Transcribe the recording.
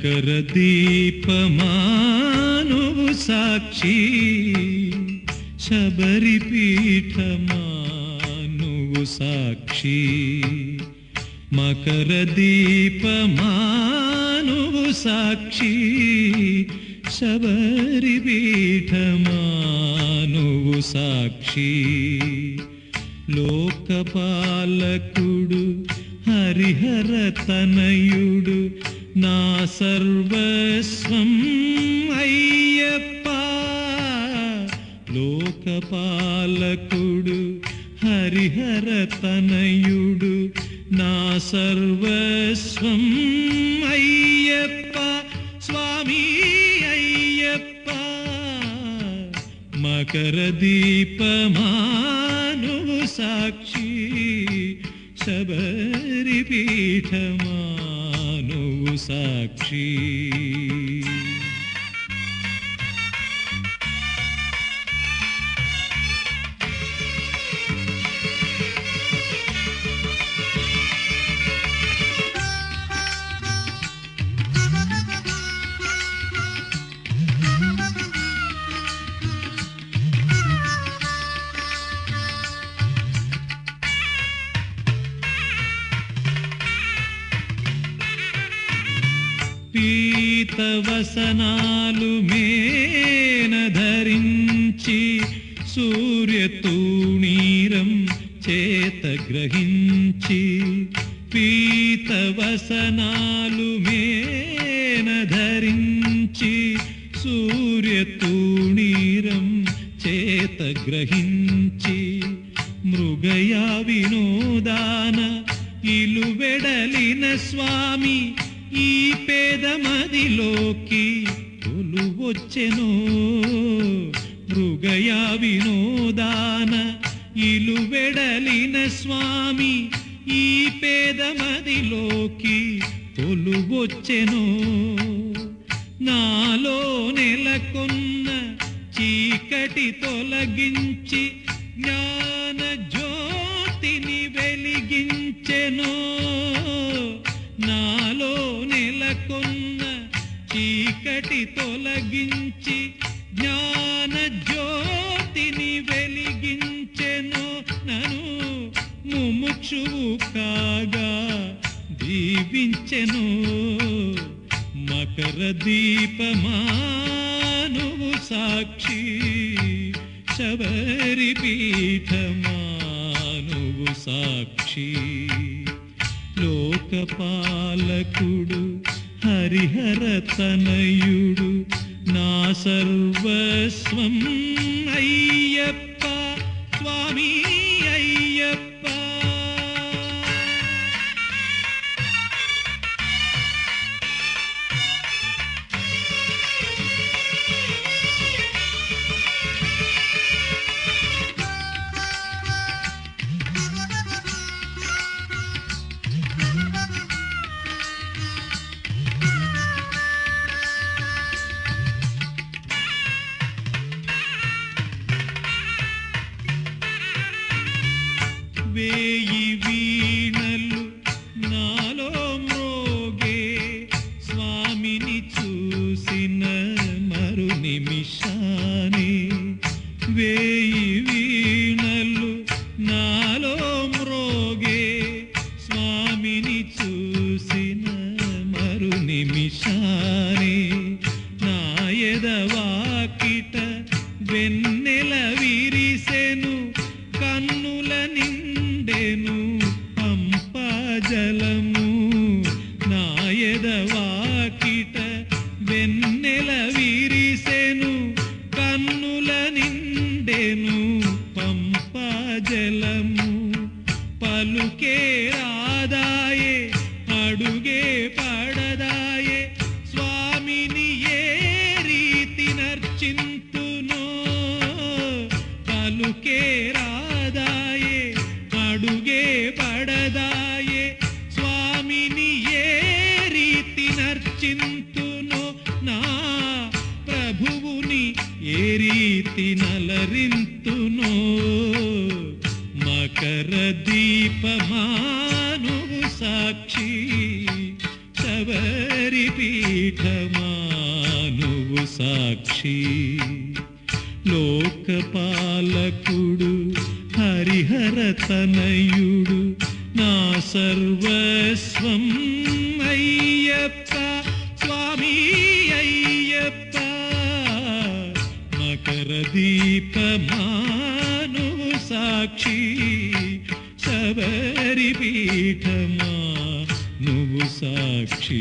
మకర దీపమానువు సాక్షి శబరి పీఠమానువు సాక్షి మకర దీపమానువు సాక్షి శబరి పీఠమానువు సాక్షి లోకపాలకుడు హరిహర తనయుడు నా సర్వస్వం అయ్యప్ప లోకపాలకుడు హరిహర తనయుడు నా సర్వస్వం అయ్యప్ప స్వామి అయ్యప్ప మకర దీపమానువు సాక్షి శబరి పీఠమానువు సాక్షి పీతవసనాలు మేన ధరించి సూర్యతూణీరం చేత గ్రహించి పీతవసనాలు మేన ధరించి సూర్యతూణీరం చేత గ్రహించి మృగయా వినోదాన ఇలువెడలిన స్వామి ఈ పేదమదిలోకి కొలువొచ్చెనో మృగయా వినోదాన ఇలువెడలిన స్వామి ఈ పేదమదిలోకి కొలువొచ్చెనో నాలో నెలకొన్న చీకటి తొలగించి జ్ఞాన జ్యోతిని వెలిగించెనో నాలో నెలకొన్న చీకటి తొలగించి జ్ఞాన జ్యోతిని వెలిగించెను నను ముముక్షువు కాగా దీవించెను మకర దీపమానువు సాక్షి శబరి పీఠమానువు సాక్షి లోకపాలకుడు హరిహర తనయుడు నా సర్వస్వం అయ్యప్ప స్వామి అయ్యప్ప వేయి వీణలు నాలో మ్రోగే స్వామిని చూసిన మరు నిమిషానే వేయి వీణలు నాలో మ్రోగే స్వామిని చూసిన మరు నిమిషానే నా ఎదవాకిట వెన్నెల విరిసెను కన్నుల నిండెను పంపా జలము నా ఎదవాకిట వెన్నెల విరిసెను కన్నుల నిండెను పంపా జలము పలుకే రాదాయే అడుగే పడదాయే స్వామిని ఏ రీతి నర్చింతునో పలుకే రాదాయే అడుగే పడదాయే స్వామిని ఏ రీతి నర్చింతునో నా ప్రభువుని ఏ రీతి నలరింతునో మకర దీపమానువు సాక్షి శబరి పీఠమానువు పీఠమా నువ్వు సాక్షి లోకపాలకుడు హరిహర తనయుడు నా సర్వస్వం అయ్యప్ప స్వామి అయ్యప్ప మకర దీపమా నువ్వు సాక్షి శబరి పీఠమా నువ్వు సాక్షి